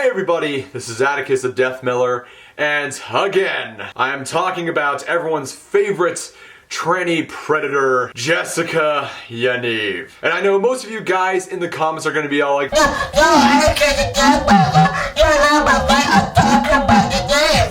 Hey everybody, this is Atticus of Death Miller, and again, I am talking about everyone's favorite tranny predator, Jessica Yaniv. And I know most of you guys in the comments are gonna be all like,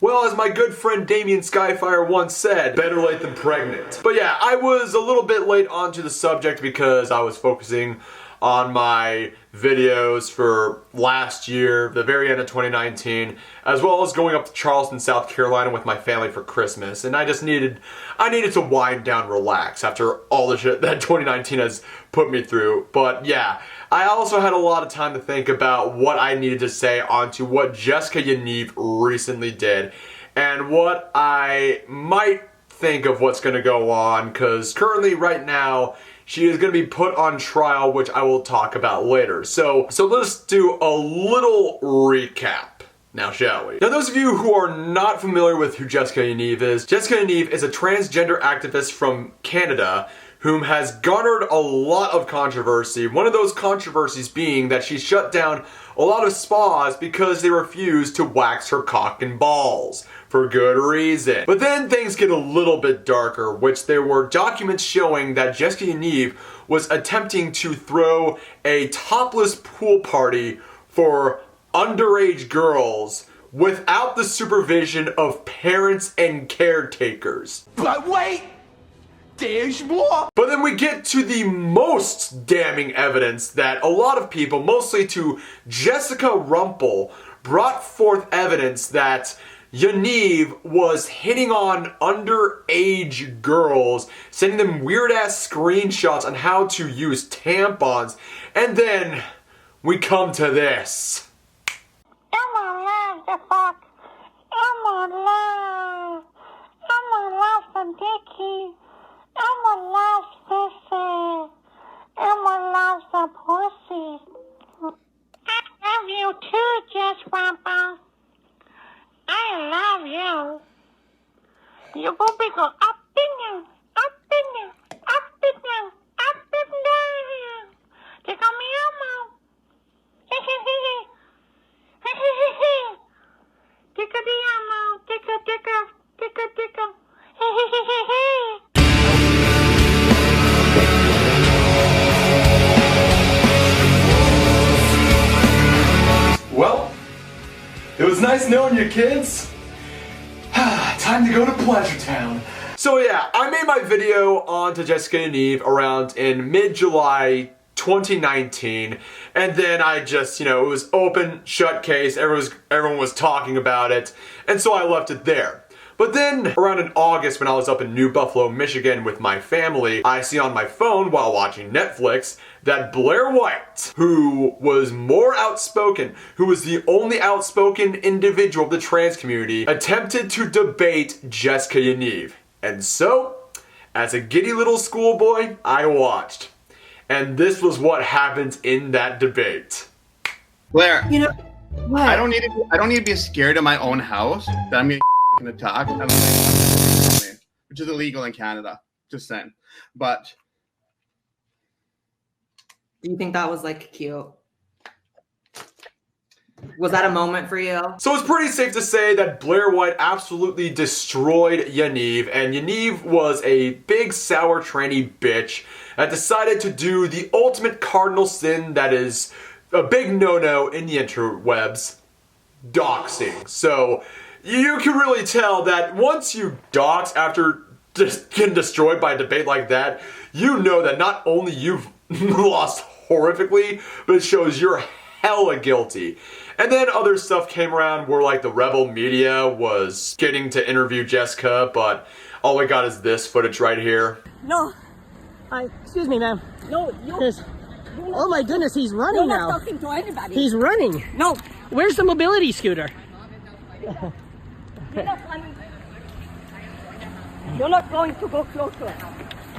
well, as my good friend Damien Skyfire once said, better late than pregnant. But yeah, I was a little bit late onto the subject because I was focusing on my videos for last year, the very end of 2019, as well as going up to Charleston, South Carolina with my family for Christmas. And I needed to wind down, relax after all the shit that 2019 has put me through. But yeah, I also had a lot of time to think about what I needed to say onto what Jessica Yaniv recently did and what I might think of what's gonna go on, because currently right now she is going to be put on trial, which I will talk about later. So let's do a little recap now, shall we? Now, those of you who are not familiar with who Jessica Yaniv is a transgender activist from Canada whom has garnered a lot of controversy. One of those controversies being that she shut down a lot of spas because they refused to wax her cock and balls, for good reason. But then things get a little bit darker, which there were documents showing that Jessica Yaniv was attempting to throw a topless pool party for underage girls without the supervision of parents and caretakers. But wait! There's more! But then we get to the most damning evidence that a lot of people, mostly to Jessica Rumpel, brought forth evidence that Yaniv was hitting on underage girls, sending them weird-ass screenshots on how to use tampons, and then we come to this. I'm alive, the fuck. I'm alive. I'm alive for Dickie. I'm alive, sissy. I'm alive for pussy. I love you too, Jess Rumpel. I love you. Your booby go up and down, up and down, up and down, up and down. Take on me, Elmo. Ticka the Elmo, ticka, ticka, ticka, ticka. Well, it was nice knowing you, kids. Time to go to Pleasure Town. So yeah, I made my video onto Jessica Yaniv around in mid-July 2019, and then I just, it was open, shut case, everyone was talking about it, and so I left it there. But then, around in August when I was up in New Buffalo, Michigan with my family, I see on my phone while watching Netflix that Blair White, who was more outspoken, who was the only outspoken individual of the trans community, attempted to debate Jessica Yaniv. And so, as a giddy little schoolboy, I watched. And this was what happened in that debate. Blair, What? I don't need to be scared in my own house that I'm gonna attack, which is illegal in Canada. Just saying. But Do you think that was like cute? Was that a moment for you? So it's pretty safe to say that Blair White absolutely destroyed Yaniv, and Yaniv was a big sour tranny bitch that decided to do the ultimate cardinal sin that is a big no-no in the interwebs, doxing. So you can really tell that once you dox after just getting destroyed by a debate like that, you know that not only you've lost horrifically, but it shows you're hella guilty. And then other stuff came around where like the Rebel Media was getting to interview Jessica, but all we got is this footage right here. No, excuse me, ma'am. No, oh my goodness, he's running now. You're not talking to anybody. He's running. No. Where's the mobility scooter? You're not running. You're not going to go closer.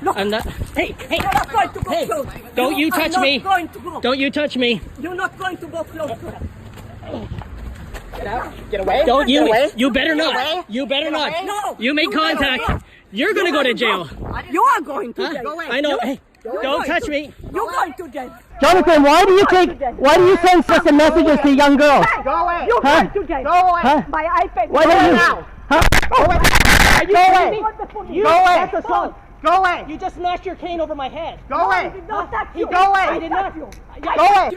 No. I'm not. Hey, You're not going to go hey! close. Don't you touch me! You're not going to go. Don't you touch me! You're not going to go closer. Get out! Get away! Don't you! Away. You better not! Away. You better not! No. You make contact. You're gonna go to jail. You are going to jail. I know. Hey, don't touch me. You're going to jail. Jonathan, why do you send such messages to young girls? Go away. You Huh? try today. Go away. Huh? My iPad. Why don't you? Huh? Go away. Are you Go away. kidding me? Go away. That's assault. Go away. You just smashed your cane over my head. Go away. I did not touch you. Go away. I did not. Go away.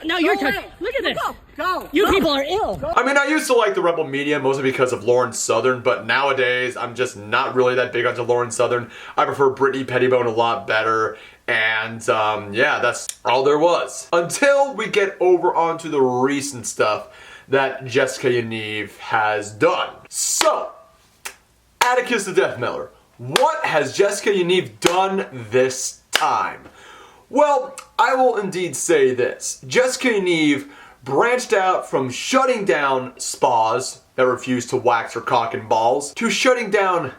Now you're touching. Look at this. Go. You people are ill. I mean, I used to like the Rebel Media mostly because of Lauren Southern, but nowadays I'm just not really that big onto Lauren Southern. I prefer Brittany Pettibone a lot better, and yeah, that's all there was. Until we get over onto the recent stuff that Jessica Yaniv has done. So, Atticus the Death Mailer. What has Jessica Yaniv done this time? Well, I will indeed say this. Jessica Yaniv branched out from shutting down spas that refuse to wax her cock and balls to shutting down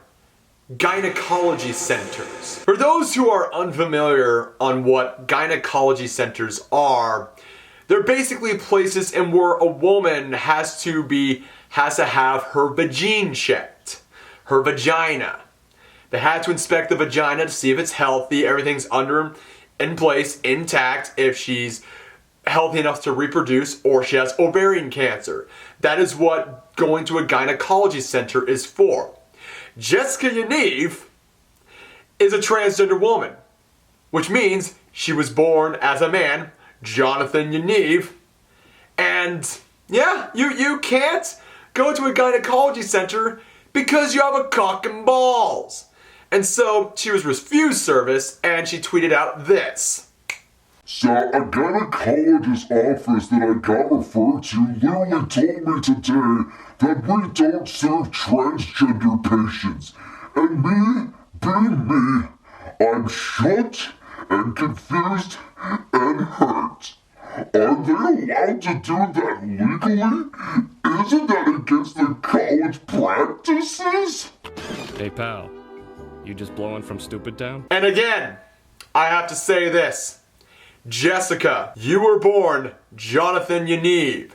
gynecology centers. For those who are unfamiliar on what gynecology centers are, they're basically places in where a woman has to have her vagina checked. Her vagina. They had to inspect the vagina to see if it's healthy, everything's in place, intact, if she's healthy enough to reproduce or she has ovarian cancer. That is what going to a gynecology center is for. Jessica Yaniv is a transgender woman, which means she was born as a man, Jonathan Yaniv, and yeah, you can't go to a gynecology center because you have a cock and balls. And so she was refused service and she tweeted out this. So a gynecologist office that I got referred to literally told me today that we don't serve transgender patients. And me, being me, I'm shocked and confused and hurt. Are they allowed to do that legally? Isn't that against the college practices? Hey pal, you just blowing from Stupid Town? And again, I have to say this. Jessica, you were born Jonathan Yaniv.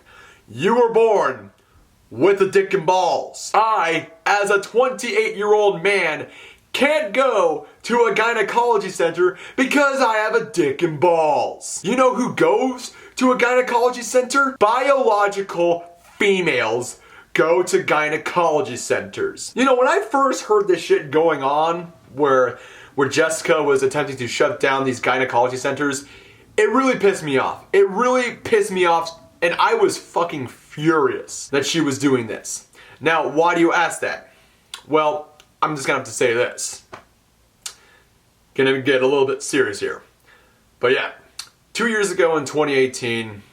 You were born with a dick and balls. I, as a 28-year-old man, can't go to a gynecology center because I have a dick and balls. You know who goes to a gynecology center? Biological females go to gynecology centers. You know, when I first heard this shit going on, where Jessica was attempting to shut down these gynecology centers, it really pissed me off. It really pissed me off, and I was fucking furious that she was doing this. Now, why do you ask that? Well, I'm just gonna have to say this. Gonna get a little bit serious here. But yeah, 2 years ago in 2018,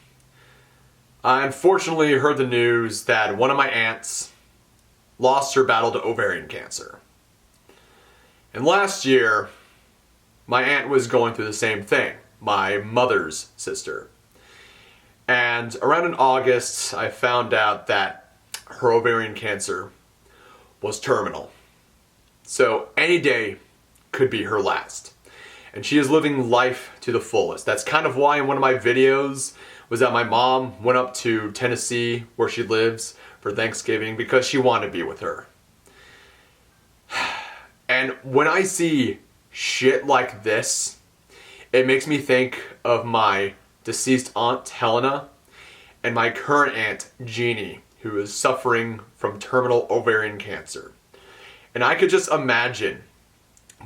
I unfortunately heard the news that one of my aunts lost her battle to ovarian cancer. And last year, my aunt was going through the same thing. My mother's sister. And around in August, I found out that her ovarian cancer was terminal. So any day could be her last. And she is living life to the fullest. That's kind of why in one of my videos was that my mom went up to Tennessee, where she lives, for Thanksgiving because she wanted to be with her. And when I see shit like this, it makes me think of my deceased aunt, Helena, and my current aunt, Jeannie, who is suffering from terminal ovarian cancer. And I could just imagine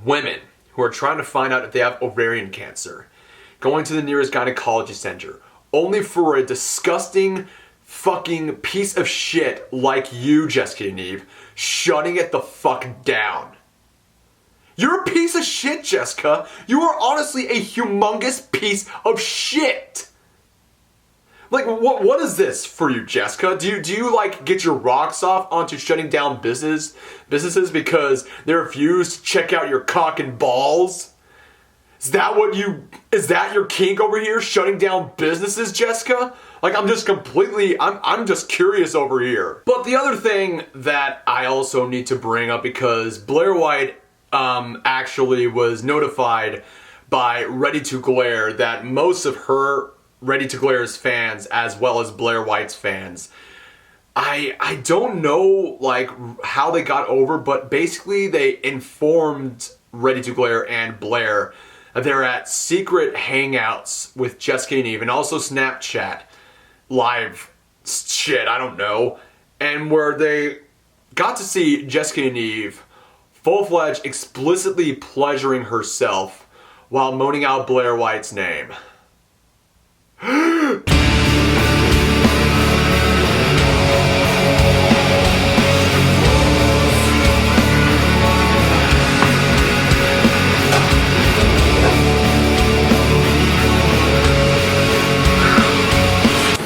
women who are trying to find out if they have ovarian cancer going to the nearest gynecology center, only for a disgusting fucking piece of shit like you, Jessica Yaniv, shutting it the fuck down. You're a piece of shit, Jessica. You are honestly a humongous piece of shit. Like, what is this for you, Jessica? Do you like get your rocks off onto shutting down businesses because they refuse to check out your cock and balls? Is that your kink over here, shutting down businesses, Jessica? Like, I'm just curious over here. But the other thing that I also need to bring up, because Blair White actually was notified by Ready to Glare that most of her Ready to Glare's fans, as well as Blair White's fans, I don't know like how they got over, but basically they informed Ready to Glare and Blair they're at secret hangouts with Jessica and Eve, and also Snapchat live shit, I don't know, and where they got to see Jessica and Eve full-fledged explicitly pleasuring herself while moaning out Blair White's name.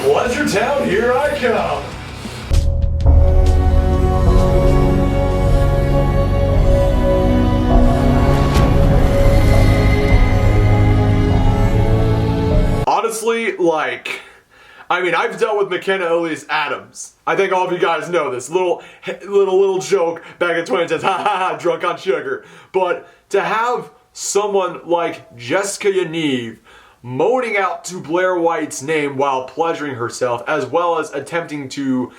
Pleasure Town, here I come! Honestly, like, I mean, I've dealt with McKenna Elise Adams. I think all of you guys know this. Little joke back in 2010s, ha ha ha, drunk on sugar. But to have someone like Jessica Yaniv moaning out to Blair White's name while pleasuring herself, as well as attempting to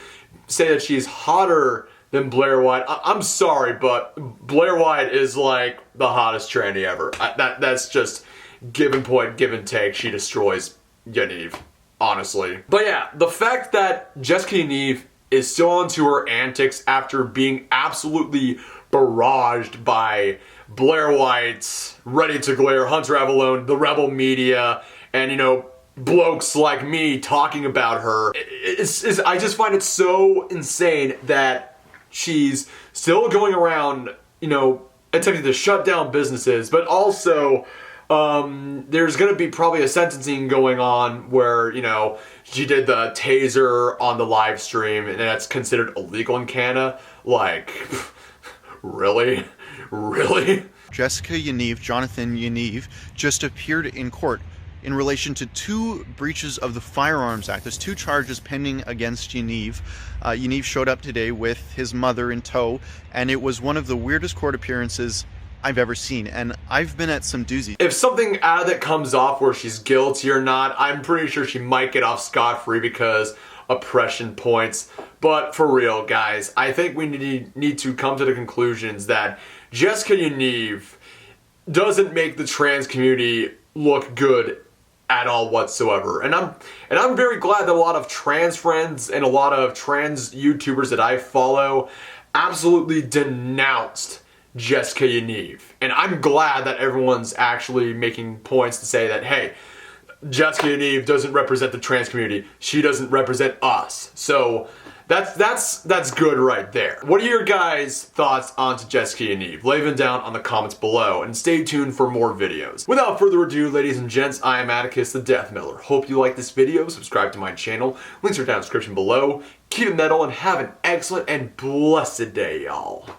say that she's hotter than Blair White. I'm sorry, but Blair White is like the hottest tranny ever. That's just give and point, give and take. She destroys Yaniv, honestly. But yeah, the fact that Jessica Yaniv is still onto her antics after being absolutely barraged by Blair White, Ready to Glare, Hunter Avallone, the Rebel media, and, you know, blokes like me talking about her. I just find it so insane that she's still going around, you know, attempting to shut down businesses, but also there's gonna be probably a sentencing going on where, you know, she did the taser on the live stream and that's considered illegal in Canada. Like, really? Really? Jessica Yaniv, Jonathan Yaniv, just appeared in court in relation to 2 breaches of the Firearms Act. There's 2 charges pending against Yaniv. Yaniv showed up today with his mother in tow, and it was one of the weirdest court appearances I've ever seen, and I've been at some doozies. If something out of it comes off where she's guilty or not, I'm pretty sure she might get off scot-free because oppression points. But for real, guys, I think we need to come to the conclusions that Jessica Yaniv doesn't make the trans community look good at all whatsoever. And I'm very glad that a lot of trans friends and a lot of trans YouTubers that I follow absolutely denounced Jessica Yaniv. And I'm glad that everyone's actually making points to say that, hey, Jessica Yaniv doesn't represent the trans community. She doesn't represent us. So that's good right there. What are your guys' thoughts on Jessica Yaniv? Leave them down on the comments below and stay tuned for more videos. Without further ado, ladies and gents, I am Atticus the Death Miller. Hope you like this video. Subscribe to my channel. Links are down in the description below. Keep it metal and have an excellent and blessed day, y'all.